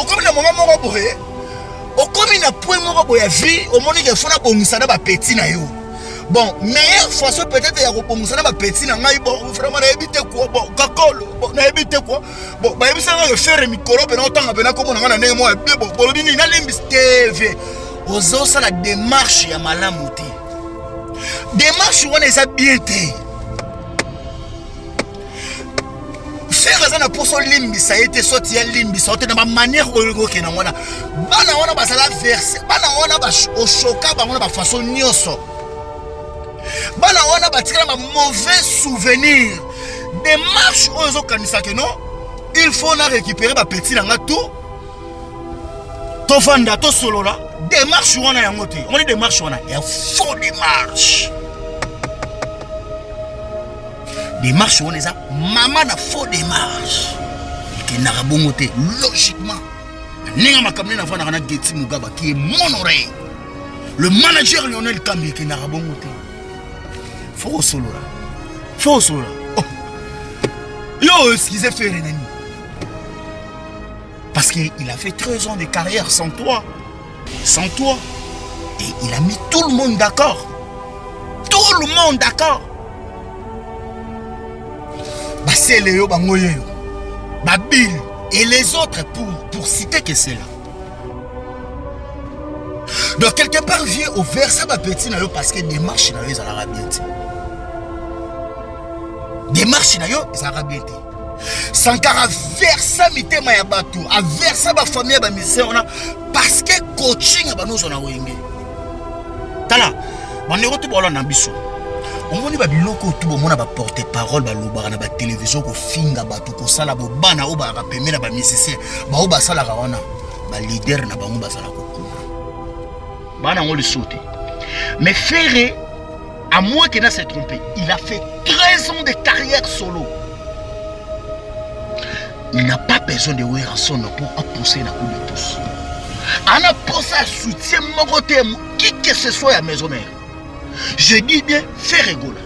comme na moment moko boye comme na point moko boye vie au monde que fona bongisa na ba petit na yo bon meilleure façon peut-être ya bongisa na ba petit na ngai bon vraiment na éviter quoi bon kakolo bon na éviter quoi bon ba yebisa nga faire micro pe na otanga pe na komo na nga na moi bon bolobi ni na limbis TV ozo ça la démarche ya malamu te démarche wana eza bien te faire ça na poso limbisa été sorti ya limbisa ote na ba manière oyo ke na wana bana wana basala verser bana wana ba oshoka ba wana ba façon nyoso bana wana batikala ba mauvais souvenir démarche oyo kanisa ke non il faut na récupérer ba petit na nga tout to fanda to solo la démarche wana yango te on dit démarche wana ya faux démarche démarche wana eza mama na faux démarche ke na bongo te logiquement ninga makamne na fana na Getty Mugaba qui est mon oreille le manager Lionel Kambi ke na bongo te faux solo la faux solo oh. Yo excusez faire nani parce qu'il a fait 13 ans de carrière sans toi. Sans toi. Et il a mis tout le monde d'accord. Tout le monde d'accord. C'est Léo Bangoyo. Babil. Et les autres pour citer que c'est là. Donc quelque part vient au verset ma petit na yo parce que démarche na yo ça la bien. Démarche na yo ça la bien. Sankara versa mitema ya batu a versa ba famille ba misère on a parce que coaching ba nous on a wenge tala bandeko to bola na biso on moni ba biloko to bo mona ba porter parole ba loba na ba télévision ko finga batu ko sala bo bana o ba pemela ba musicien ba o ba sala ka wana ba leader na bango ba sala ko bana ngoli sauter mais Ferré à moins qu'il n'a s'est trompé il a fait 13 ans de carrière solo. Il n'a pas besoin de Werrason pour pousser la coup de pouce. On a posé un soutien qui que ce soit à la maison mère. Je dis bien, faire rigoler.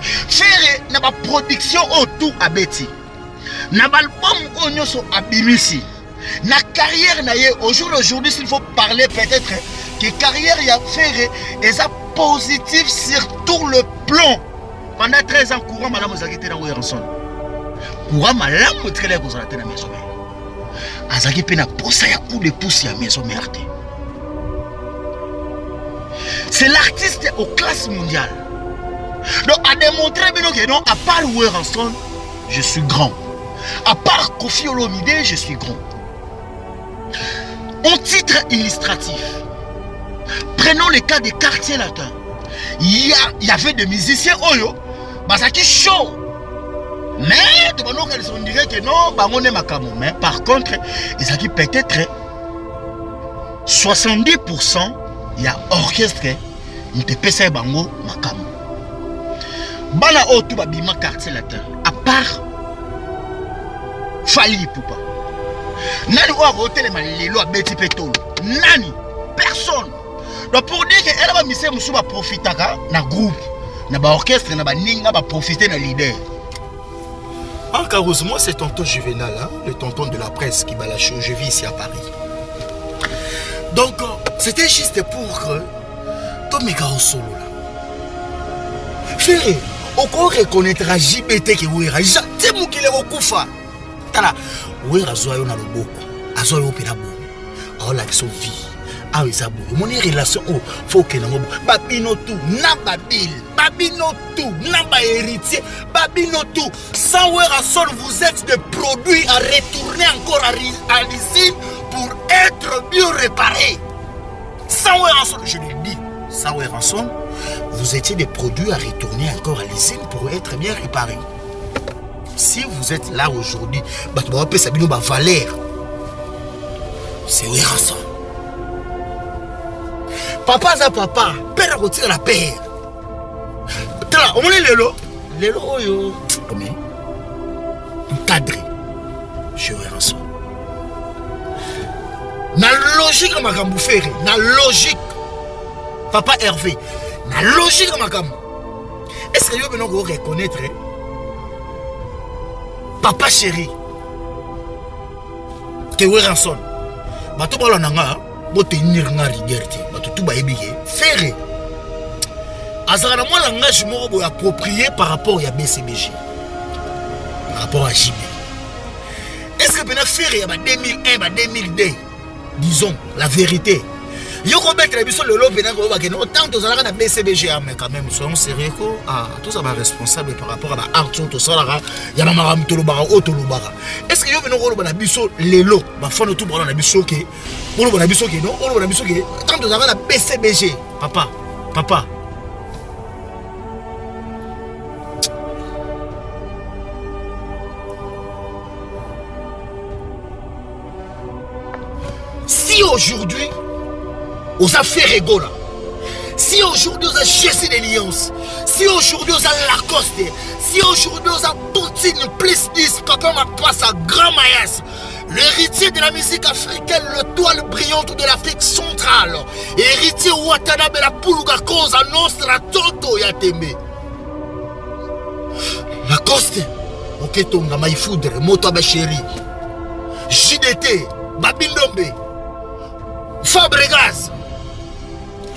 Faire n'a pas production autour à Betty. N'a pas l'album Onyoso à Bimisi. Na carrière n'a eu aujourd'hui s'il faut parler peut-être que carrière y a fait et ça positif sur tout le plan. Pendant 13 ans, courant madame Ozaki était dans Werrason. Courant madame très là vous êtes dans la maison mère. Azaki pena posa ya coup de pouce à maison mère. C'est l'artiste aux classes mondiales. Donc à démontrer que non, à part Werrason, je suis grand. À part Koffi Olomide, je suis grand. En titre illustratif, prenons le cas des quartiers latins. Il y avait des musiciens Oyo, Basaki show. Mais on dirait que non, mais par contre, ils ont peut-être 70% il y a orchestre, il te pèse bango makamo. Bana otu babima quartier latin, à part Fali Poupa. Nani ou a voté les malilo à Betty Petolo. Nani, personne. Donc pour dire que elle va misser Moussouba profiter na groupe, na ba orchestre, na ba ninga ba profiter na leader. Heureusement, c'est tonton Juvenal, hein, le tonton de la presse qui bat la chose. Je vis ici à Paris. Donc, c'était juste pour que ton méga au solo là. Ferré, on reconnaîtra JBT qui ouera. C'est moi qui l'ai recouvert. Tala, ouera zoyo na le boko. Azoyo opera bo. Oh la so vie. Ah oui ça bo. Mon relation oh faut que nango babino tout na babil. Babino tout na ba héritier. Babino tout. Sans Werrason vous êtes des produits à retourner encore à l'usine pour être mieux réparés. Sans Werrason, je le dis, sans Werrason, vous étiez des produits à retourner encore à l'usine pour être bien réparés. Si vous êtes là aujourd'hui, c'est Werrason. Papa za papa, père retire la paire. Tala, on est lelo. Lelo yo. Comment? Cadré. Je Werrason. Na logique makambu Ferré, na logique. Papa Hervé, na logique makambu. Est-ce que vous pouvez reconnaître papa chéri Kewe Ranson bato bala nanga botenir nga rigueur te bato tout bayebi ke Ferré azala moi langage moko boy approprié par rapport à BCBG par rapport à JB. Est-ce que pendant Ferré ya ba 2001 ba 2002 disons la vérité yo ko mettre biso le lobe na ko ba keno autant to zalaka na BCBG mais quand même soyons sérieux ko tout ça va responsable par rapport à ba Arthur to salara ya ba maram to lobara o to lobara. Est-ce que yo beno ko na biso lelo ba fono tout bona na biso ke bo na biso ke non o na biso ke tant to zalaka na BCBG papa si aujourd'hui aux affaires Regola, si aujourd'hui aux Chelsea d'Alliance, si aujourd'hui aux Lacoste, si aujourd'hui aux Poutine plus 10, papa ma place à Grand Mayas, l'héritier de la musique africaine, le toile brillante de l'Afrique centrale, héritier Watanabe la Puluga cause à Nostra Toto Yateme. Lacoste, Oketonga Maïfoudre, Moto Abacheri, JDT, Babindombe, Fabregas,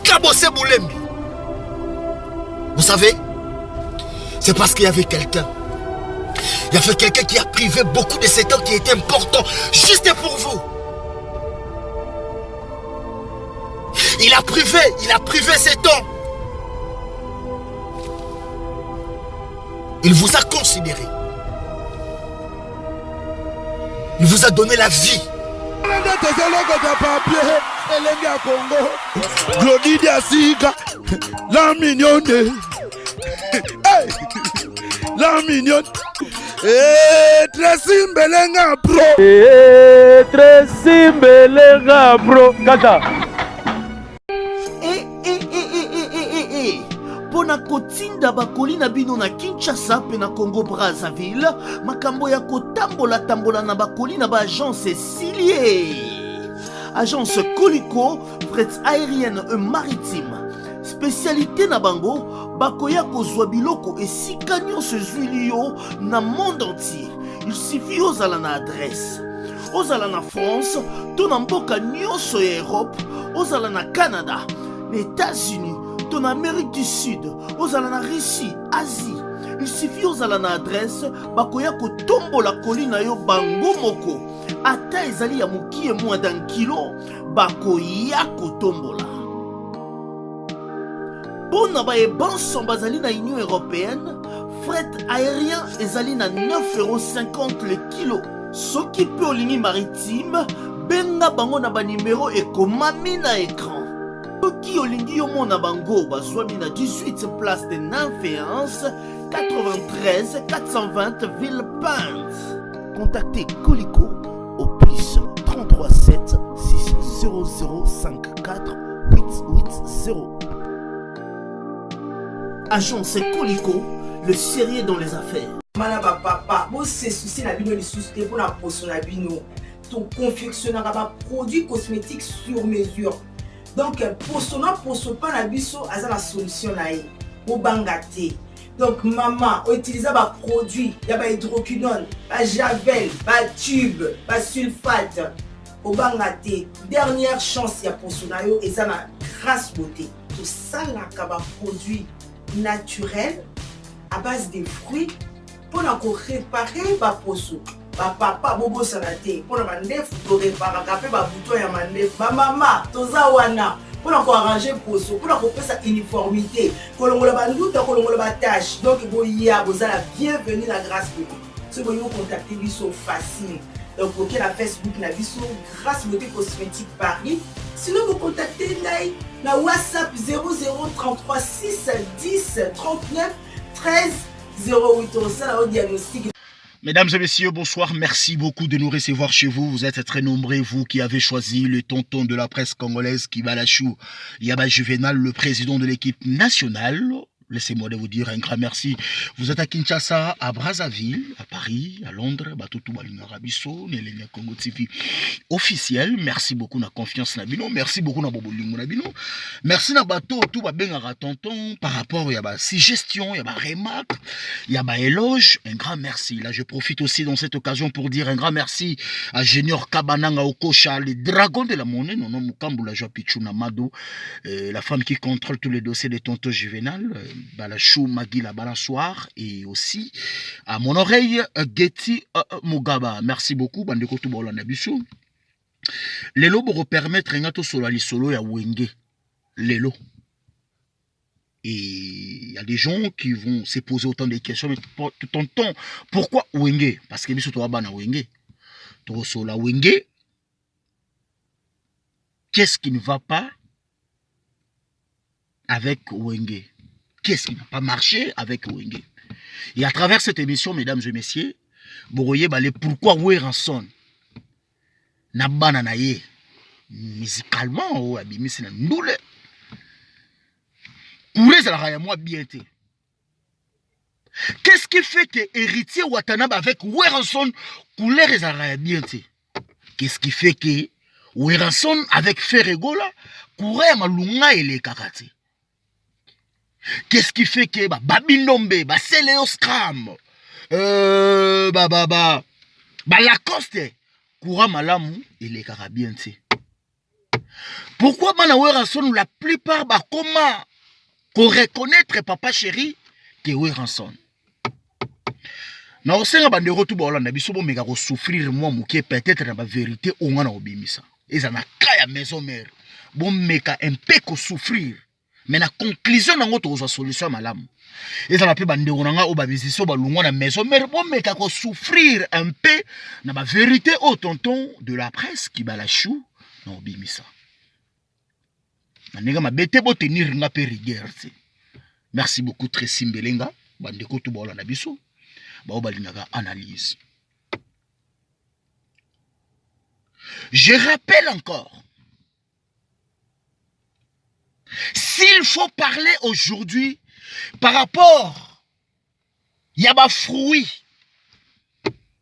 Kabose Boulembi. Vous savez, c'est parce qu'il y avait quelqu'un. Il y avait quelqu'un qui a privé beaucoup de ces temps qui étaient importants juste pour vous. Il a privé ces temps. Il vous a considéré. Il vous a donné la vie. Glodidia Siga, la mignonne, la mignonne, Tracy Mbelenga Pro, Tracy Mbelenga Pro, Kata. Pona kotinda bakoli na bino na Kinshasa pe na Congo Brazzaville, makambo ya kotambola na bakoli na ba agence Silier. Agence Colicot, fret aérienne et maritime. Spécialité na bango, bakoya kozwa biloko esika nyonso ezwili yo na monde entier. Il suffit ozala na adresse. Ozala na France, to na mboka nyonso ya Europe, ozala na Canada, les États-Unis, to na Amérique du Sud, ozala na Russie, Asie. Il suffit ozala na adresse, bakoya kotombola kolina yo bango moko. Ata ezali ya mokie moins d'un kilo, bakoya kotombola. Pona ba ebanso bazali na Union Européenne, fret aérien ezali na 9,50 € le kilo. Soki pe olingi maritime, benga bango na ba numéro ekomami na écran. Soki olingi yo mona bango bazwami na 18 place de Nanféance, 93 420 Villepinte. Contactez Colicot au plus 33 7 600 54 880. Agence Colicot, le sérieux dans les affaires. Manaba papa, moi c'est souci la bino les soucis pour la potion la bino. Ton confectionnera ba produits cosmétiques sur mesure. Donc potion pas la biso asa la solution là est. Au bangate. Donc maman, on utilise ba produit, il y a ba hydroquinone, ba javel, ba tube, ba sulfate. Au bangate, dernière chance il y a potion là et ça na grâce beauté. Tout ça là ba produit naturel à base de fruits pour réparer ma poso. Ma papa bobo salate pour la mandef pour réparer café ma bouton ya mandef. Ma maman toza wana pour arranger poso pour faire sa uniformité. Kolongola banduta kolongola ba tâche. Donc boya bozala bienvenue la grâce de Dieu. Si vous voulez contacter biso facile. Donc OK la Facebook na biso grâce beauté cosmétique Paris. Sinon vous contactez na WhatsApp 0033 6 10 39 13 08. Au diagnostic. Mesdames et messieurs, bonsoir. Merci beaucoup de nous recevoir chez vous. Vous êtes très nombreux, vous qui avez choisi le tonton de la presse congolaise, Kibalachou Yaba Juvenal, le président de l'équipe nationale Laissez-moi de vous dire un grand merci. Vous êtes à Kinshasa, à Brazzaville, à Paris, à Londres, Batutu Balingarabiso, Nelenia Congo TV officiel. Merci beaucoup na confiance Nabino. Merci beaucoup na Bobolingo Nabino. Merci na bateau tout ba bengara tonton par rapport à ba suggestion, il y a ba remarque, il y a ba éloge. Un grand merci. Là, je profite aussi dans cette occasion pour dire un grand merci à Junior Kabananga Okocha, les dragons de la monnaie, non Mukambula Jopichuna Mado, la femme qui contrôle tous les dossiers des tontos juvénal. Balachou Magila Balansoir et aussi à mon oreille Getty Mugaba. Merci beaucoup Bandeko Tubola Nabiso. Lelo pour permettre ngato solali solo ya wenge. Lelo. Et il y a des gens qui vont se poser autant de questions mais tout en temps pourquoi wenge? Parce que biso to bana wenge. To sola wenge. Qu'est-ce qui ne va pas avec wenge? Qu'est-ce qui n'a pas marché avec Wenge? Et à travers cette émission, mesdames et messieurs, vous voyez pourquoi Weranson n'a pas naye musicalement ou abimisi na ndoule. Kouré ça la moi bien été. Qu'est-ce qui fait que héritier Watanabe avec Weranson couleur ça bien été? Qu'est-ce qui fait que Weranson avec Ferregola couré malunga et les kakati? Qu'est-ce qui fait que Babinombe, Seléo Scram, Lacoste, Koura Malamu et les Carabiens. Pourquoi Weranson la plupart comment qu'on reconnaître papa chéri que Weranson? Na osenga bandeko tout bolanda biso bo meka ko souffrir moi muké peut-être na ba vérité onga na obimisa. Eza na kaya maison mère. Bon meka un peu ko souffrir. Mais la conclusion n'a pas solution malam. Et ça va plus bande on a au babisiso balungo na maison mais bon mais kako souffrir un peu na ba vérité au tonton de la presse qui balachou non bimisa. Na nega ma bete bo tenir nga pe rigueur. Merci beaucoup très simbelenga bande ko to bola na biso. Ba obalinga analyse. Je rappelle encore. S'il faut parler aujourd'hui par rapport y a ba fruit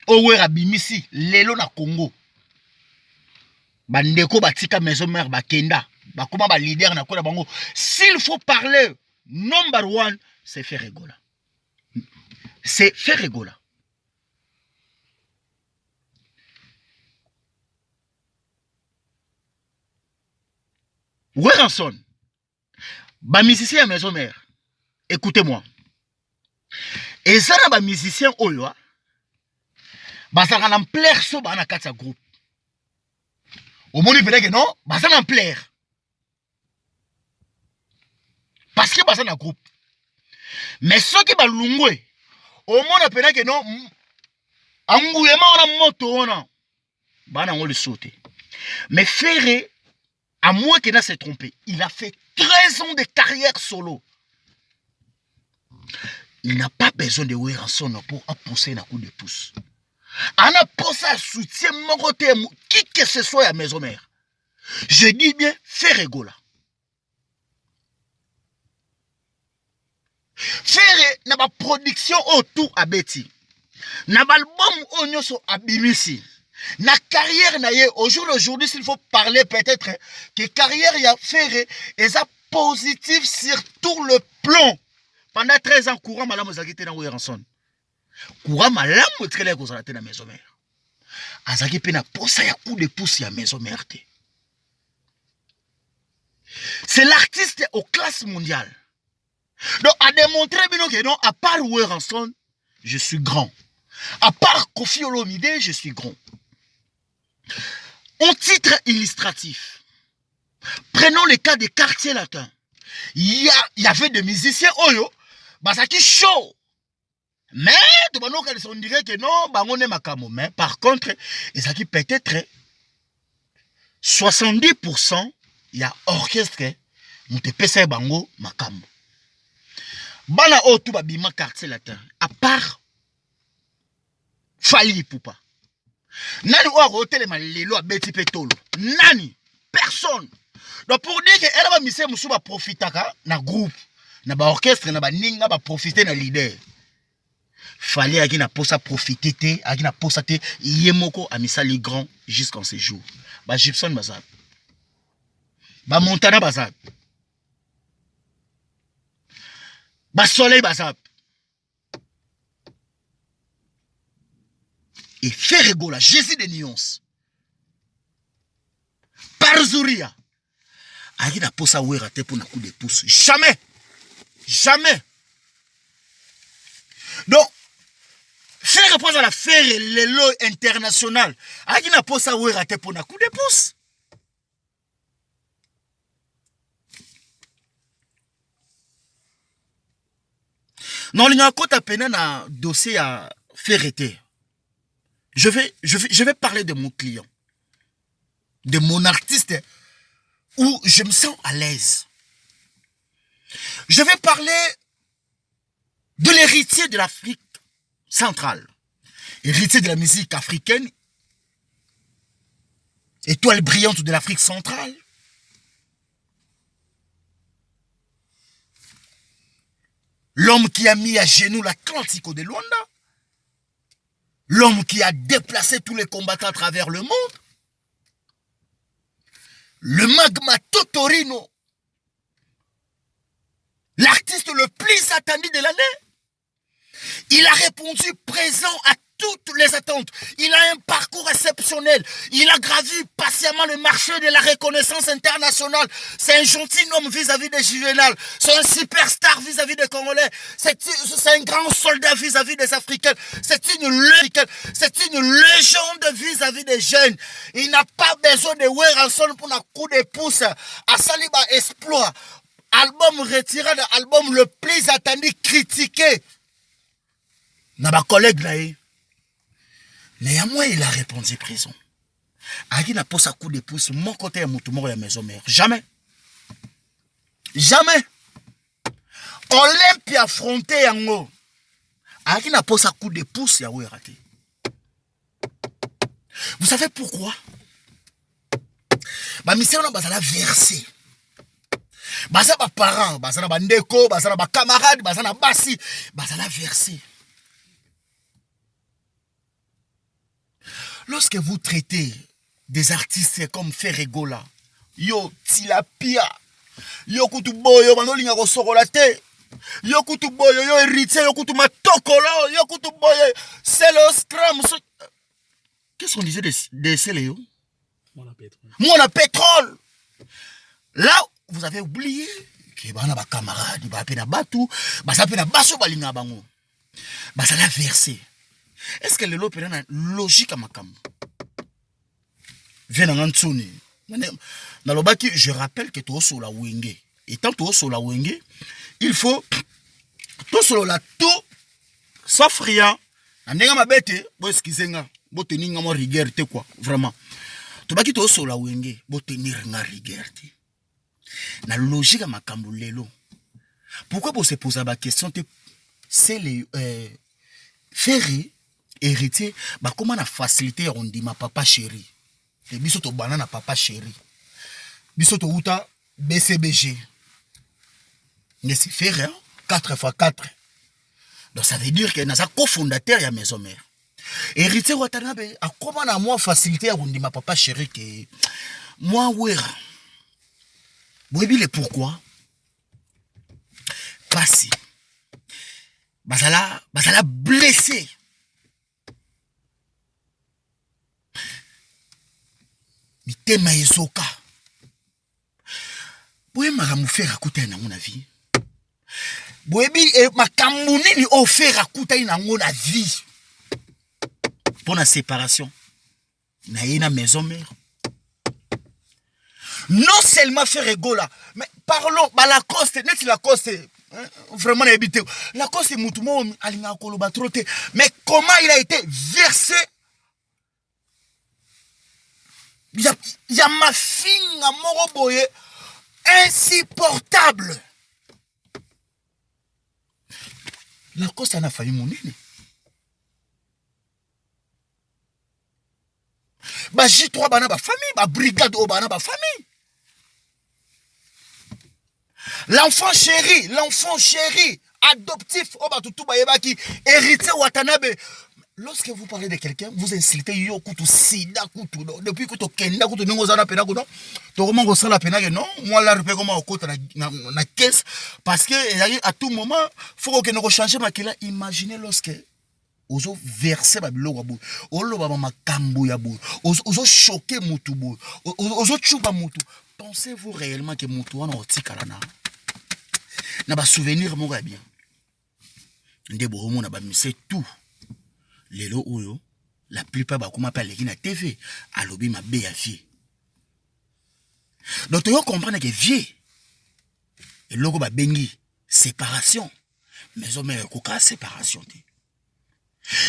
Owera bimisi lelo na Congo bandeko batika maison mère bakenda bakoma ba leader na kola bango, s'il faut parler number one c'est Ferregola. C'est Ferregola. Weranson ba musicien à maison mère, écoutez-moi. Et ça na ba musicien oyo ba ça na plaire so ba na kata groupe. Au moni peut-être que non, ba ça na plaire. Parce que ba ça na groupe. Mais ceux qui ba lungwe, au moni peut-être que non, anguyema ona moto ona ba na ngoli sauter. Mais Ferré, à moins qu'il n'a s'est trompé, il a fait 13 ans de carrière solo. Il n'a pas besoin de Weranson pour pousser un coup de pouce. On a posé un soutien, qui que ce soit à maison mère. Je dis bien, Ferregola. Ferre n'a pas production autour à Betty. N'a pas album au nyoso à Bimisi. Na carrière na ye au jour d'aujourd'hui, s'il faut parler peut-être que carrière y a fait et ça positif sur tout le plan. Pendant 13 ans courant malam ozakite na Weranson. Courant malam otrele ko zalate na maison mère. Azaki pe na posa ya coup de pouce ya maison mère. C'est l'artiste aux classes mondiales. Donc à démontrer bien que non, à part Weranson, je suis grand. À part Kofi Olomide, je suis grand. En titre illustratif, prenons le cas des quartiers latins. Il y avait des musiciens oyo, basaki show. Mais on dirait que non, on est makamo. Mais par contre, ils ont peut-être 70%, il y a orchestre, nous te pèse bango makamo. Bana o tout babima quartier latin, à part Fali Poupa. Nani ou a roté les lois Betty Petolo. Nani. Personne. Donc pour dire que elle va misser Moussouba profitaka na groupe. na ba orchestre na ba ninga ba profiter na leader. Fallait à qui n'a pas ça profiter à qui n'a pas ça te yemoko a mis ça les grands jusqu'en ces jours. Ba Gibson bazab. Ba Montana bazab. Ba Soleil bazab. Et Ferregola, Jésus des nuances. Parzouria. A qui n'a pas ça oué raté pour un coup de pouce. Jamais. Jamais. Donc, faire réponse à l'affaire le lot international. A qui n'a pas ça oué raté pour un coup de pouce. Non, il y a un côté à peine un dossier à faire été. Je vais parler de mon client, de mon artiste, où je me sens à l'aise. Je vais parler de l'héritier de l'Afrique centrale, héritier de la musique africaine, étoile brillante de l'Afrique centrale. L'homme qui a mis à genoux l'Atlantico de Luanda. L'homme qui a déplacé tous les combattants à travers le monde. Le magma Totorino. L'artiste le plus attendu de l'année. Il a répondu présent à toutes les attentes. Il a un parcours exceptionnel. Il a gravi patiemment le marché de la reconnaissance internationale. C'est un gentil homme vis-à-vis des Juvénal. C'est un superstar vis-à-vis des Congolais. C'est un grand soldat vis-à-vis des Africains. C'est une légende vis-à-vis des jeunes. Il n'a pas besoin de Weranson pour un coup de pouce. À Saliba exploit. Album retiré, l'album le plus attendu, critiqué. N'a pas collègue là. Néanmoins, il a répondu prison. Agi n'a pas sa coup de pouce, mon côté est moutoumor et maison mère. Jamais. Jamais. Olympia affronté yango. Agi n'a pas sa coup de pouce, ya oué raté. Vous savez pourquoi? Bah, mission on a versé. Baza ba parents, baza na bandeko, baza na ba camarades, baza na basi, baza la versé. Lorsque vous traitez des artistes comme Ferregola, yo Tilapia, yo Kutuboyo, Manolinga Rosorolate, yo Kutuboyo, yo Héritier, yo Kutuma Tokolo, yo Kutuboyo, c'est le scram. Qu'est-ce qu'on disait de Céléo? Mon pétrole. Là, vous avez oublié que bana ba camarade, ba pena batu, ba sa pena baso balinga bango. Ba ça l'a versé. Est-ce que le lot peut être logique à ma cam? Viens en Antsuni. Dans le baki, je rappelle que tu es sur la wenge. Et tant que tu es sur la wenge, il faut tout sur la tout sauf rien. N'enga ma bête, bon excusez-moi, bon tenir ma rigueur quoi, vraiment. Tu baki tu es sur la wenge, bon tenir ma rigueur. La logique à ma cambulelo. Pourquoi pour se poser la question, c'est les ferry héritier, bah comment on a facilité on dit ma papa chéri. Et bisoto banana papa chéri. Bisoto uta BCBG. Mais c'est ferry, hein? 4x4. Donc ça veut dire que nous avons cofondateur et maison mère. Héritier Watanabe, à comment on a moins facilité on dit ma papa chéri que moi ouera. Vous voyez le pourquoi? Passé. Basala blessé. Mitema ezoka. Boye maramu faire akuta na ngona vie. Boye bi makambu nini o faire akuta na ngona vie. Pour la séparation. Na yena maison mère. Non seulement faire Ferregola, mais parlons ba Lacoste, net Lacoste. Vraiment habité. Lacoste est moutumo alinga koloba troté. Mais comment il a été versé? Il y a ma fille à Moroboye insupportable. La cause ça n'a failli mourir. Bah J3 bana ba famille, bah brigade au bana ba famille. L'enfant chéri, adoptif, héritier Watanabe. Lorsque vous parlez de quelqu'un, vous insultez yo kutu sida kutu depuis que kenda kutu ningozana pena kuno to comment go sala pena que non moi la repère comment okota na caisse parce que à tout moment faut que nous changer makila. Imaginez lorsque ozo verser ba biloko bo olo ba makambo ya bo ozo choquer mutu bo ozo chuba mutu. Pensez-vous réellement que mutu wana otikala na ba souvenir mo bien ndebo homo na ba c'est tout. Lelo oyo la plupart ba kuma pa leki na TV alobi ma be ya vie. Donc tu comprendre que vie et logo ba bengi séparation mais o mère koka séparation te.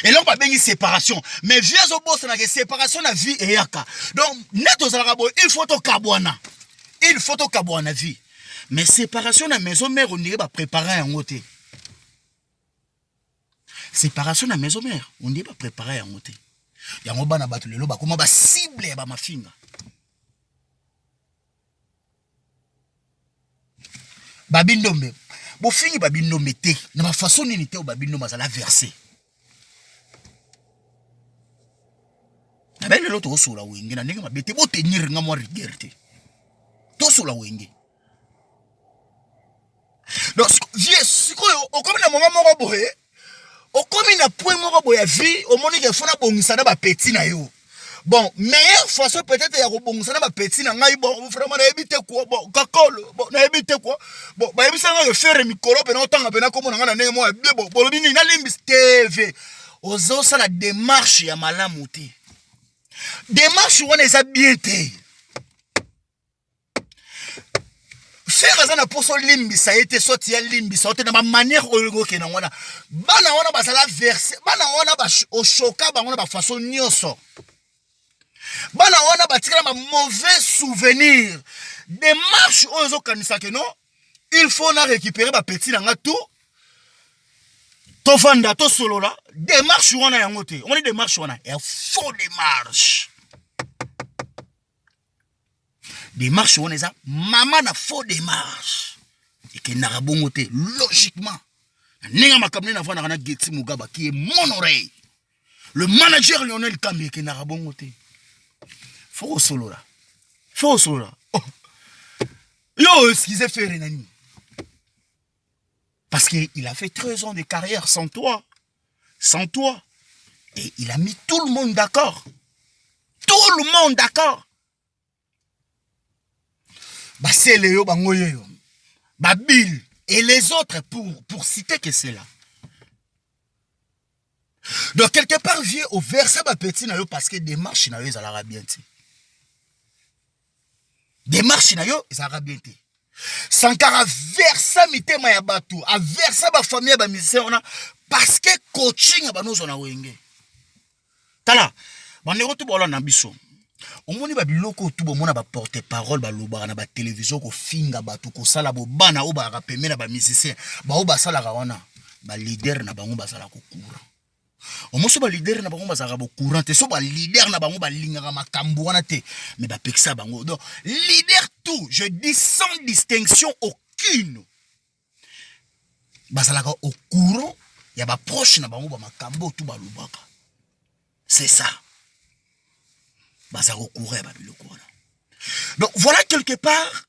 Et logo ba bengi séparation mais vie zo boss na que séparation na vie et yaka. Donc neto za rabo il faut to kabwana. Il faut to kabwana vie. Mais séparation na maison mère on dirait ba préparer en côté. Séparation na maison mère, on dit pas préparer en côté. Yango bana batu lelo ba comment ba cible ba mafinga. Babindombe. Bo fini babindombe te. Na ma façon ni te o babindombe za la verser. Na ben lelo to so la wenge na ndenge mabete bo tenir nga mo rigueur. To so la wenge. Donc vieux sikoyo o comme na moment moko boye. Au comme il a point moko boya vie au monde que fona bongisa na ba petit na yo. Bon, meilleure façon peut-être ya ko bongisa na ba petit na ngai bon vraiment na ebite quoi bon kakolo bon na ebite quoi bon ba ebisa nga faire mikolo pe na otanga pe na komo na nga na ndenge mo bien bon bolobi ni na limbi TV ozo ça la démarche ya malamu te. Démarche wana eza bien te. Faire ça na poso limbi ça été sorti ya limbi ça na ma manière oyo ke na wana bana wana basala verser bana wana ba o choka ba wana ba façon nyoso bana wana ba tikala ma mauvais souvenir démarche oyo zo kanisa ke non il faut na récupérer ba petit na nga tout to fanda to solo la démarche wana yango te on dit démarche wana et faux démarche. Démarche on est ça maman na faux démarche et que na rabongote logiquement ninga makamne na vana na Getsi Mugaba qui est mon oreille le manager Lionel Kambi que na rabongote faux solo là oh. Yo excusez faire nani parce que il a fait 13 ans de carrière sans toi et il a mis tout le monde d'accord Baseleo bangoyeyo Babil et les autres pour citer que c'est là. Donc quelque part vieux au verset ba petit na yo parce que démarche na yo za la bien ti. Démarche na yo za la bien ti. Sankara versa mitema ya batu, a versa ba famille ba musicien on a parce que coaching ba no zona wenge. Tala, bandeko tu bola na biso. Omoni ba biloko tu bo mona ba porter parole ba loba na ba télévision ko finga batu ko sala bo bana o ba rapeme na ba musicien ba o ba sala wana ba leader na bango ba sala ko courant. Omoso ba leader na bango ba sala bo courant te so ba leader na bango ba lingaka makambo wana te mais ba pekisa bango. Donc leader tout, je dis sans distinction aucune. Ba sala au courant ya ba proche na bango ba makambo tu ba lobaka. C'est ça. Donc voilà quelque part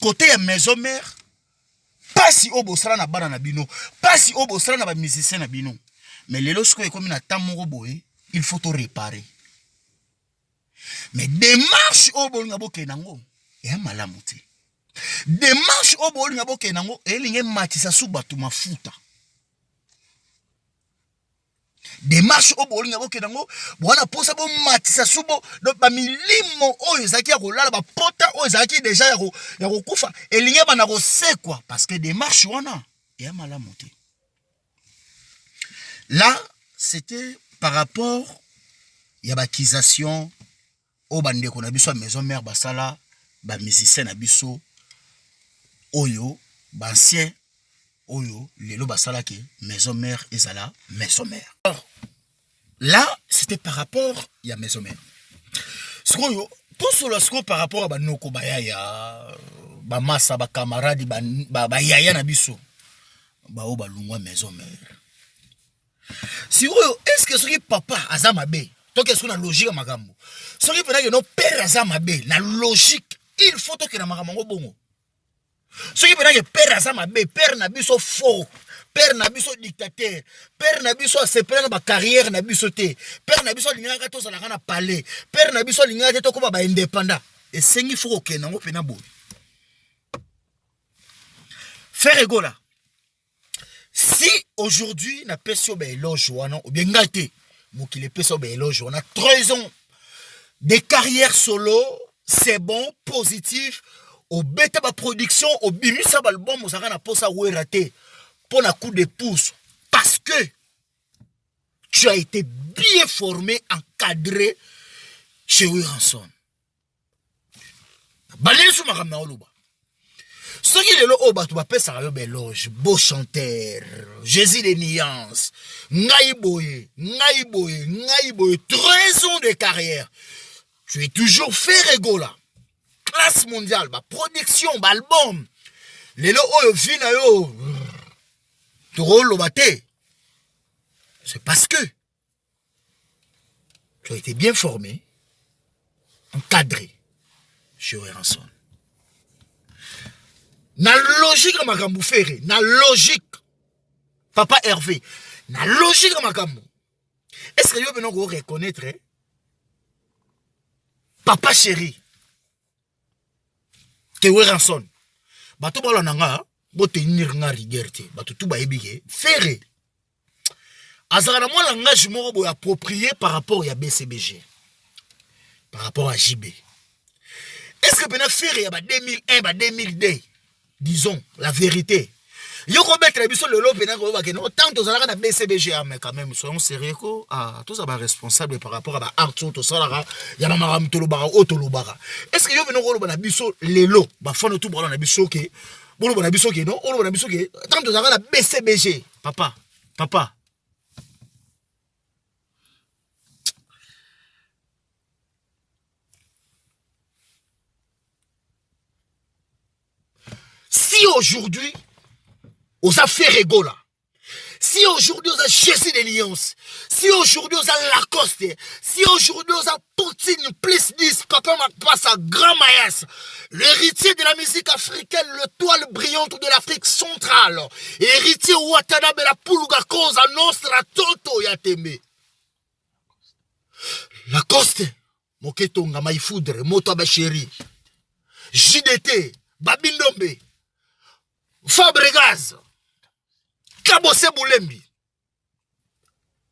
côté maison mère pas si au bosra na bana na bino pas si au bosra na ba musicien na bino mais les lorsque est comme na tamoro boy il faut tout réparer mais démarche au bolinga bokenango et malamuti démarche au bolinga bokenango et linge matisa subatu mafuta démarche au bolinga bokenango bona posa bo matisa subo donc ba milimo oyo ezaki ya kolala ba pota oyo ezaki déjà ya kokufa elinga bana ko sekwa parce que démarche wana ya malamu te. Là c'était par rapport ya bakisation o bande ko na biso maison mère basala ba musicien na biso oyo bancien oyo lelo basala ke maison mère ezala maison mère. Là c'était par rapport ya maison mère. Ce qu'on yo tout cela ce qu'on par rapport à banoko bayaya ba massa ba camarade ba yaya na biso ba o ba lungwa maison mère. Si est-ce que ce papa azamabe to qu'est-ce qu'on a logique makambo. Ce qui peut que no père azamabe na logique il faut que na makambo bongo. Ce qui peut que père azamabe père na biso faux. Père na biso dictateur, père na biso sepela ba carrière na biso te, père na biso lingaka to sala kana palais, père na biso lingaka to ko ba indépendant. Et sengi faut que nango pena bo. Faire égola. Si aujourd'hui na peso ba éloge wana ou bien ngate mokile peso ba éloge wana 3 ans de carrière solo, c'est bon, positif, au bêta ba production, au bimisa ba album on saka na posa raté. Pour un coup de pouce, parce que tu as été bien formé, encadré chez Wiranson. Balé sur ma caméra, ce qui est là, oh, tu vas faire ça, beau chanteur, Jésus des nuances, Naïboye, 13 ans de carrière. Tu es toujours fait rigola. Classe mondiale, production, album. Les lots, oh, vina yo. C'est parce que tu as été bien formé, encadré chez Wiranson. Na logique de makambo ferré, na logique, papa Hervé, na logique de makambo. Est-ce que vous pouvez reconnaître papa chéri que Wiranson, bato bala nanga. Bote nirnga rigerte bato tout ba ebike ferré azara moi langage moko boy approprié par rapport à BCBG par rapport à JB. Est-ce que pena ferré ya ba 2001 ba 2002 disons la vérité yoko mettre biso lelo pena ko ba que non tant to zalaka na BCBG mais quand même soyons sérieux ko tous ça ba responsable par rapport à ba art to salara ya ba maram to lobara o to lobara. Est-ce que yo beno ko na biso lelo ba fano tout na biso ke bon, on a vu que non, on a vu que tant que la BCBG, papa. Si aujourd'hui, on a fait rigola, si aujourd'hui on a Jésus des Lions, si aujourd'hui on a Lacoste, si aujourd'hui on a Poutine plus 10, papa passe à Grand Mayas, l'héritier de la musique africaine, le toile brillante de l'Afrique centrale, héritier Watanabe la Puluga Cosa Nostra Toto Yateme. Lacoste, Moketonga Maïfoudre, Moto Abacheri, JDT, Babindombe, Fabregas, Kabose Boulembi.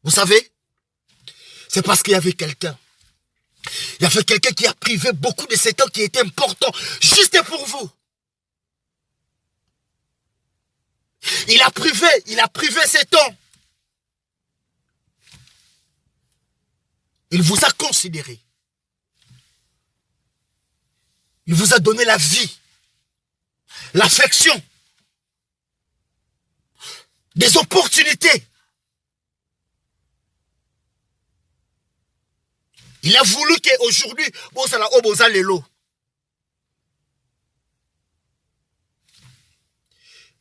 Vous savez, c'est parce qu'il y avait quelqu'un. Il y avait quelqu'un qui a privé beaucoup de ces temps qui étaient importants, juste pour vous. Il a privé ces temps. Il vous a considéré. Il vous a donné la vie, l'affection, des opportunités. Il a voulu qu'aujourd'hui,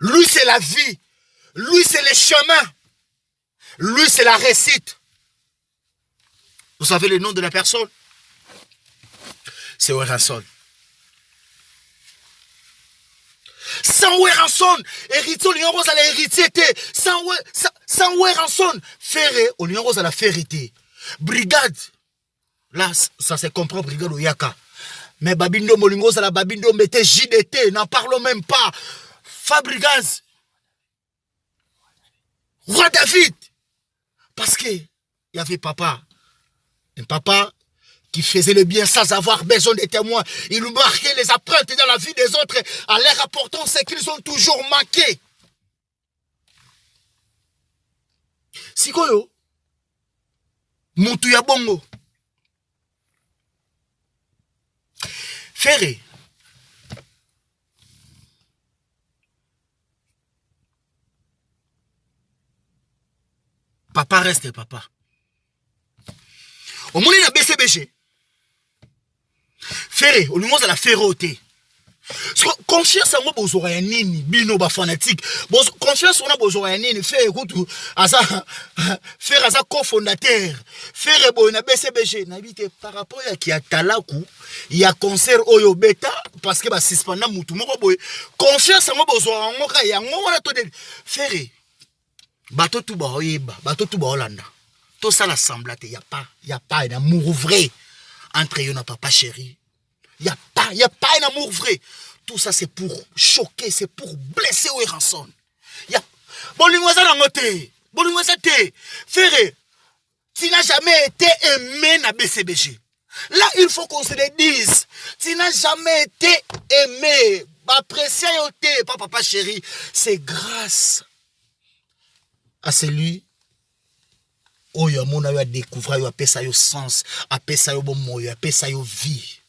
lui, c'est la vie. Lui, c'est les chemins. Lui, c'est la réussite. Vous savez le nom de la personne? C'est Wiranson. Sans Wiranson, héritier, on a l'héritier. Sans Wiranson, ferré, on a la vérité. Brigade. Là, ça se comprend, brigade au Yaka. Mais Babindo Molingo, ça la Babindo mettait JDT, n'en parlons même pas. Fabrigaz. Roi David. Parce que il y avait papa. Un papa qui faisait le bien sans avoir besoin de témoins. Il marquait les empreintes dans la vie des autres en leur apportant ce qu'ils ont toujours manqué. Sikoyo. Moutou ya bongo. Ferré. Papa reste papa. Au moment où il a BCBG, Ferré, au moment où il a ferroté, Conscience yango bozora ya nini bino ba fanatique. Conscience on a bozora ya nini faire écoute faire asa cofondateur. Faire boy na BCBG na bité par rapport à qui a talaku, il y a concert oyo beta parce que ba suspendre mutu moko boy. Conscience yango bozora ngoka yango wana to de faire bato tout ba oyeba, bato tout ba Hollanda. Tout ça l'assemblage il y a pas un amour vrai entre yo na papa chéri. Il y a pas un amour vrai. Tout ça c'est pour choquer, c'est pour blesser Oeranson. Frère, tu n'as jamais été aimé na BCBG. Là, il faut qu'on se le dise. Tu n'as jamais été aimé. Apprécié, papa chéri. C'est grâce à celui où il a découvert, il a fait ça au sens, il a fait ça au bon mot, il a fait ça au vie.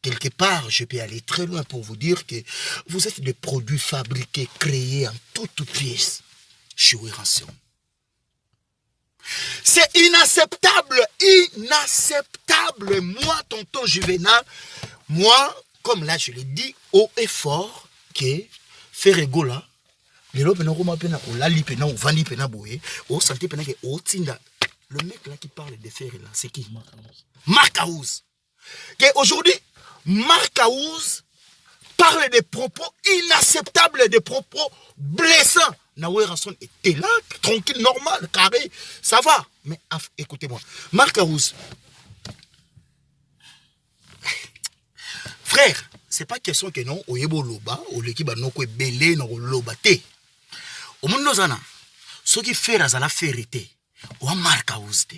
Quelque part, je peux aller très loin pour vous dire que vous êtes des produits fabriqués, créés en toutes pièces chez Oeranson. C'est inacceptable, inacceptable. Moi, tonton Juvenal, moi, comme là je l'ai dit, haut et fort, que faire rigola, les gens le mec là qui parle de faire là, c'est qui? Mark House. Aujourd'hui, Mark House parle des propos inacceptables, des propos blessants. Oeranson était là, tranquille, normal, carré, ça va. Mais écoutez-moi, Mark House, frère, c'est pas question que non, oyebo loba, ou l'équipe a non quoi belé, non loba te. Au monde nous en a, ce qui fait la vérité, ou Mark House te.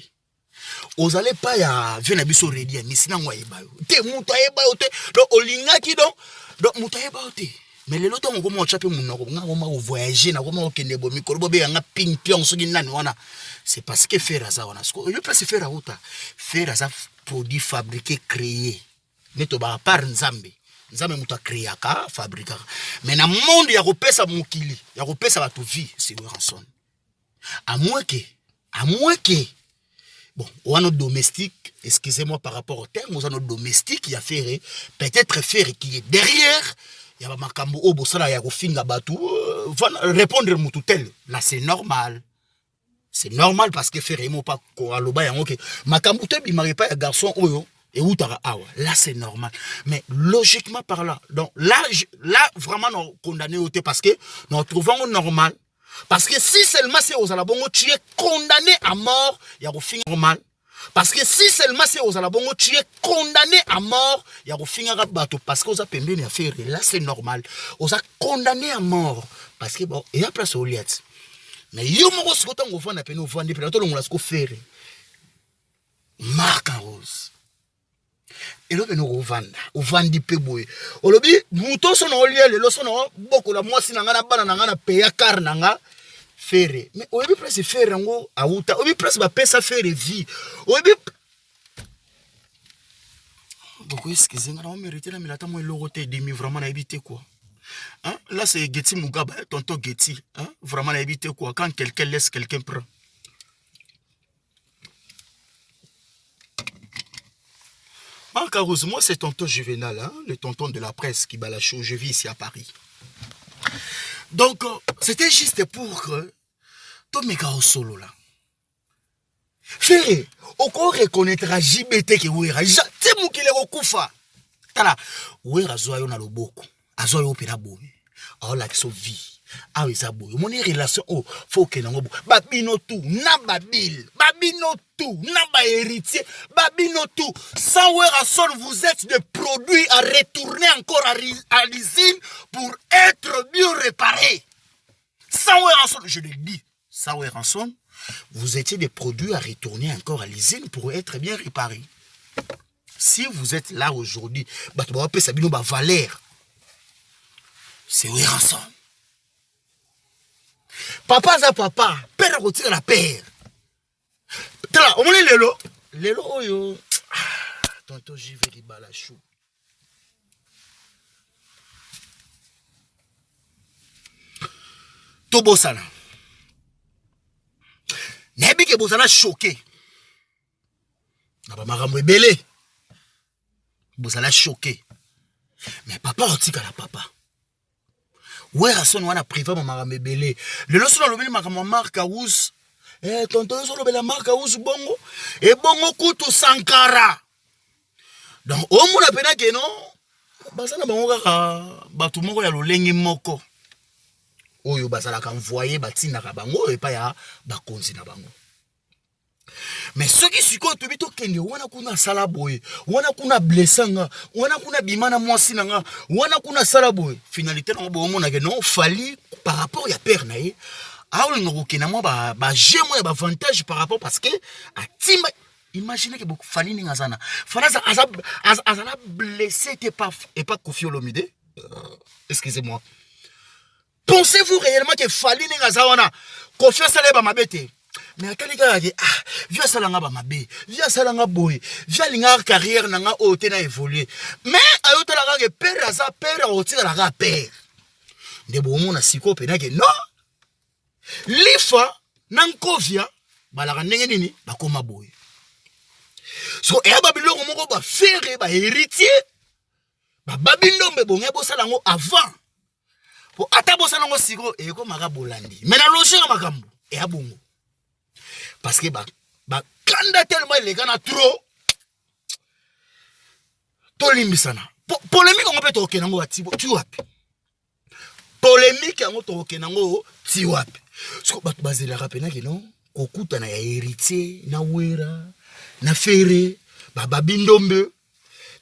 Vous allez pas ya vena biso ready mais sinon wa yebayo te muto yebayo te donc olingaki donc muto yebayo te mais le loto ngoko mo chape munoko ngako ma voyager na koma okende bo mikoro bo be nga ping pion soki nani wana c'est parce que faire ça wana ce que peut se faire auta faire ça produit fabriqué créé neto ba par nzambe muto créé aka fabriquer mais na monde ya kopesa mokili ya kopesa ba to vie c'est Oeranson à moins que bon, on a notre domestique, excusez-moi par rapport au terme, on a notre domestique qui a fait, peut-être faire qui est derrière, il y a Makambo Obosala, il y a Rofinga Batou, répondre Moutoutel. Là, c'est normal. C'est normal parce que faire pas quoi, l'oba, ok. Makambo Tebi, il m'arrive pas un garçon, oyo, et où t'as, là, c'est normal. Mais logiquement par là, donc là, vraiment, nous condamné au parce que nous trouvons normal. Parce que si seulement c'est aux alabongo, tu es condamné à mort, il y a au fin normal. Parce que si seulement c'est aux alabongo, tu es condamné à mort, il y a au fin bateau. Parce que vous avez pembe affaire, là c'est normal. Vous avez condamné à mort. Parce que bon, il y a place au liet. Mais il y a un moment où vous avez nous vendre, puis on l'a faire. Mark House. Et là, nous vend du peboy. Au lobby, nous tous on a lié les leçons, beaucoup la moi si n'anga pas n'anga payer car n'anga faire. Mais au lieu presque faire ngo à outa, au lieu presque va payer ça faire vie. Au lieu beaucoup excusez-moi, on mérite la milata moi l'oroté demi vraiment na éviter quoi. Hein? Là c'est Getty Mugabe, tonton Getty, hein? Vraiment na éviter quoi quand quelqu'un laisse quelqu'un prend. Mark House, moi c'est tonton Juvenal, hein, le tonton de la presse qui bat la chose, je vis ici à Paris. Donc, c'était juste pour que tous mes gars au solo là. Frère, on reconnaîtra JBT qui ouera, c'est moi qui l'ai recouvert. Tala, ouera zoyo na loboko, azoyo opera boy, a la qui vie. Ah oui, ça boy. Mon relation, oh, faut que n'en babino tout, na babil, babino tout, na ba héritier, babino tout. Sans Oeranson, vous êtes des produits à retourner encore à l'usine pour être mieux réparés. Sans Oeranson, je le dis, sans Oeranson, vous étiez des produits à retourner encore à l'usine pour être bien réparés. Si vous êtes là aujourd'hui, bah tu vas appeler Sabino ba Valère. C'est Oeranson. Papa za papa, père retire la père. Tala, on est lelo oyo. Tonton j'y vais les balachou. Tobo sana. Nebi ke bosana choqué. Na ba marambo ebele. Bosana choqué. Mais papa otika la papa. Wera son wana privé mama mebele. Le loso na lobeli makama marka us. Tonton so lobela marka us bongo. Et bongo kutu Sankara. Donc au mona pena ke non. Basana bango kaka batu moko ya lolengi moko. Oyo basala ka envoyer batina ka bango et pa ya bakonzi na bango. Mais ceux qui siko to bito kende wana kuna sala boy, wana kuna blessanga, wana kuna bimana mwasi nanga, wana kuna sala boy. Finalité na bo mona ke non fali par rapport ya père na ye. Awo ngoko kena mo ba jemo ya ba avantage par rapport parce que atima imaginez que beaucoup fali ninga sana. Fala azala blessé et pas Koffi Olomide. Excusez-moi. Pensez-vous réellement que fali ninga sana Koffi Saleba mabete? Mais à quel cas viens salanga ba mabe, viens salanga boy, viens linga carrière nanga ote na évoluer. Mais ayota la que père aza père oti la ga père. De bo mona siko pena ke non. Lifa nankovia balaka ndenge nini bakoma boy. So e babiloko moko ba faire ba héritier ba babindombe bonge bosalango avant. Po ata bosalango siko e ko maka bolandi. Mais na logique makambo e abongo. Parce que bah kanda tellement les gars na trop to limbisana polémique on peut toke nango atibo tu wapi polémique on toke nango ti wapi parce que ba bazela rapena que non kokuta na ya héritier na wera na ferré ba babindombe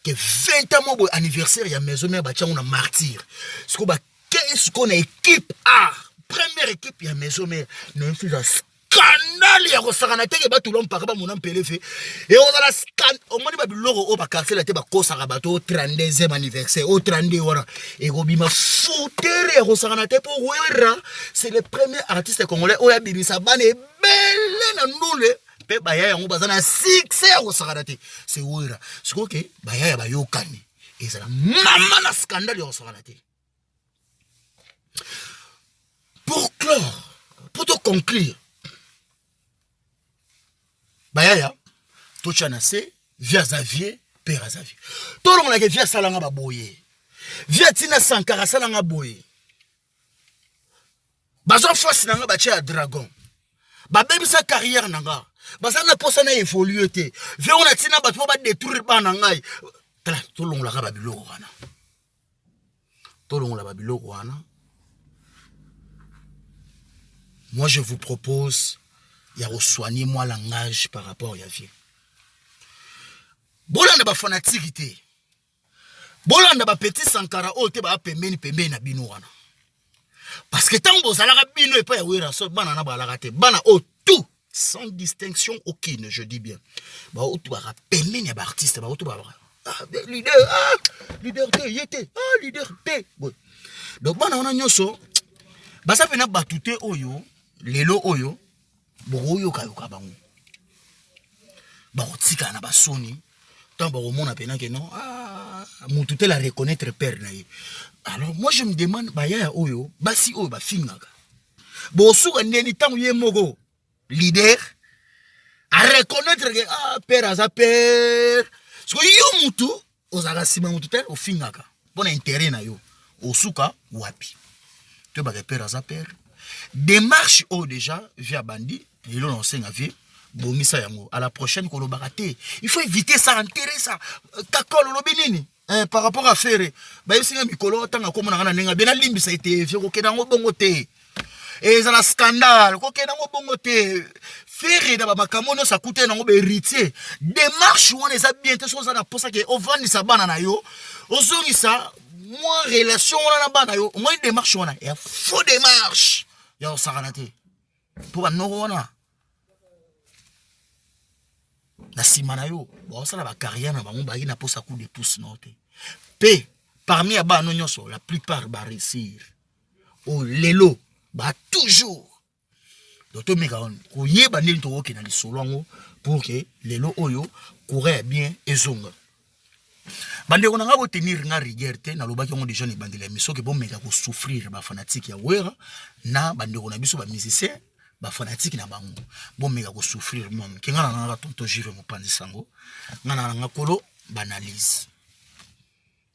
que 20 ans mo anniversaire ya maison mère ba tchango na martyr parce que ba qu'est-ce qu'on a équipe A première équipe ya maison mère non fils scandale ya kosakana teke bato lompaka ba mona mpelefe et on a la scandale au moins ba biloko o ba quartier la te ba kosaka bato 32e anniversaire au 32 wana et go bima foutere ya kosakana te po wera c'est le premier artiste congolais o ya bimisa bane belle na ndule pe baya yango bazana succès ya kosakana te c'est wera siko ke baya ya bayokani et ça la mama na scandale ya kosakana te pour clore pour te conclure. Bayaya, Tochana se, via Xavier, père Xavier. Tout le monde a via Salanga Baboye. Via Tina Sankara Salanga Boye. Bazon force nanga bache à dragon. Babem sa carrière nanga. Bazana posa na évolué te. Via on a Tina batwa ba détruire ba nangai. Tout le monde la babilo wana. Tout le monde la babilo wana. Moi je vous propose il y a soigner moi langage par rapport à vie. Bolanda ba fanatique. Bolanda ba petit Sankara o te ba pembeni na bino wana. Parce que tant que ça bino et pas ya wera so bana na ba la te bana o tout sans distinction aucune, je dis bien. Ba o tout ba pembeni ba artiste ba o tout ba leader te yete leader te. Donc bana on a nyoso ba sa pena batute oyo lelo oyo boyo kayoka bango ba otika na basoni tant ba romona pena que non mutu te la reconnaître père na ye. Alors moi je me demande ba ya oyo basi oyo ba fingaka bo suka ndeni tangu ye mogo leader a reconnaître que père aza père so yo mutu ozaka sima mutu te o fingaka bona intérêt na yo osuka wapi te ba père aza père démarche au déjà via bandi et l'on enseigne à vie bomisa yango à la prochaine kolobaraté il faut éviter ça enterrer ça kakolo lobinini par rapport à faire ba yesinga mikolo tanga ko mona na nenga bena limbisa ite fiko kenango bongo te et ça la scandale ko kenango bongo te faire da ba makamono ça coûte nango be héritier démarche on les a bien te so ça na posa ke ovani sa bana na yo ozongi ça moi relation on na bana yo moi démarche on a et faux démarche ya osakanate pour banoko wana na simana yo ba osala ba carrière na bango ba ina posa coup de pouce note p parmi aba no nyonso la plupart ba réussir o lelo ba toujours doto meka on ko yeba ndeli to woke na lisolongo pour que lelo oyo courait bien ezonga bande ko nga bo tenir nga rigueur te na lobaki ngo déjà ni bande la mission que bon meka ko souffrir ba fanatique ya wera na bande ko na biso ba musicien ba fanatique na bango bon meka ko souffrir mom ki nga na tonto jive mo pandi sango nga na nga kolo banalise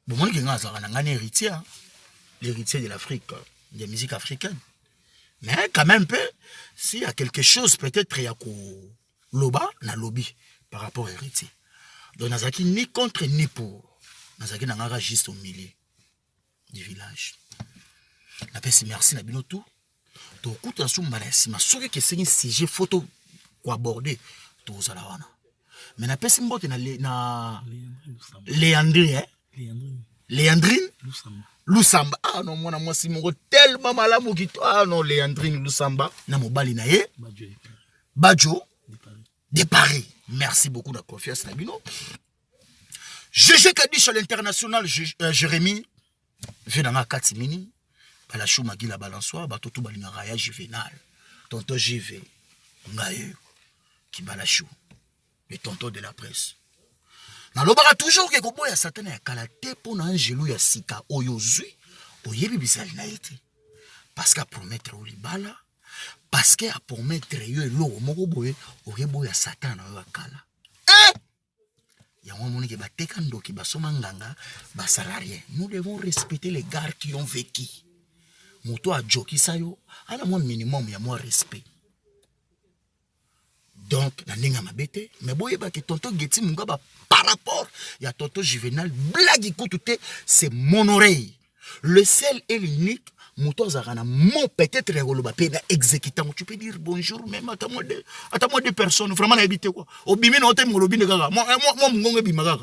Bon, moi, je suis un héritier, l'héritier de l'Afrique, de la musique africaine. Mais quand même, s'il y a quelque chose, peut-être il y a loba, na lobby par rapport à l'héritier. Donc, Nazaki ni contre ni pour. Nazaki n'a juste au milieu du village. Napesi merci na bino tout. To kuta sumba na sima soki ke sengi sujet photo ko aborder to zala wana. Mais napesi mbote na Léandrine Léandrine Lusamba. Ah non, moi moi si mon tellement malamu ki ah non Léandrine Lusamba na mobali na ye Badjo de Paris. Merci beaucoup de la confiance na bino. GG Kadish à l'international Jérémy Venanga Katimini. Balachou Magui la balançoire, batoto balingaya juvénal. Tonton JV, Ngaye, qui balachou, le tonton de la presse. Nalobara toujours que Kobo ya Satan ya kalate pour un gelou ya sika oyozui, oyebi bizali na été. Parce qu'à promettre au libala, parce qu'à promettre yo lo moko boye, oyebo ya Satan na kala. Il y a un moment qui va tekando qui va somanganga, ba salarié. Nous devons respecter les gars qui ont vécu. Moto a joki sayo, à la moins minimum, il y a moins respect. Donc, na ninga mabete, mais boye ba que tonton Geti Mungaba par rapport, il y a tonton Juvenal, blague écoute, c'est mon oreille. Le seul et l'unique, moto zarana, mon peut-être rigolo, exécutant. Tu peux dire bonjour, même à ta moi deux personnes, vraiment habité quoi. Au bimé no tem ngolobi de gaga. Moi ngonge bimaga.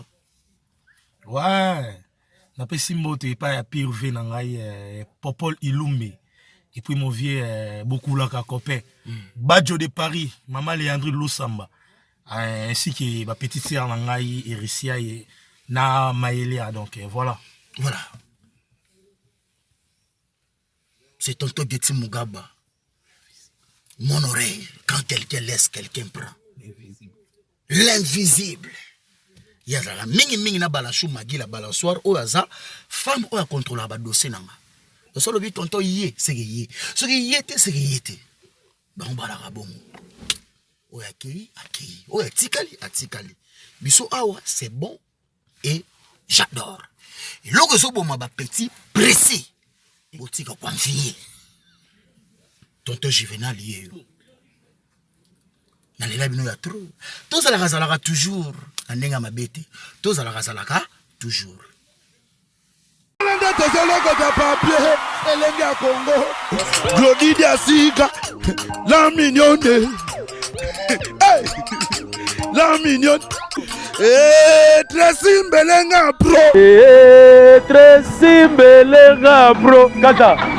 Ouais. Na pesi mbote pa ya Pirve na ngai Popol Ilumbe et puis mon vieux beaucoup la copain Badjo de Paris maman Léandrine Lusamba ainsi que ma petite sœur na ngai Ericia et na Maëlia donc voilà c'est tonton Geti Mungaba mon oreille quand quelqu'un laisse quelqu'un prend l'invisible. Il y a la mingi na balachou magi la balançoire ou aza femme ou a contrôler ba dossier nanga. Le seul but tonton yé c'est yé. Ce qui yété c'est yété. Ba on bala rabon. O ya ki aki. O ya tikali atikali. Biso awa c'est bon et j'adore. Et logo so bon ma ba petit précis. Botika kwa mfié. Tonton Juvenal yé. Nalela bino ya trop. Tous la razalaka toujours. Andenga mabete. Tous la razalaka toujours. Glody Diasiga, la mignonne. Hey, la mignonne. Très simbelenga bro. Très simbelenga bro. Kata.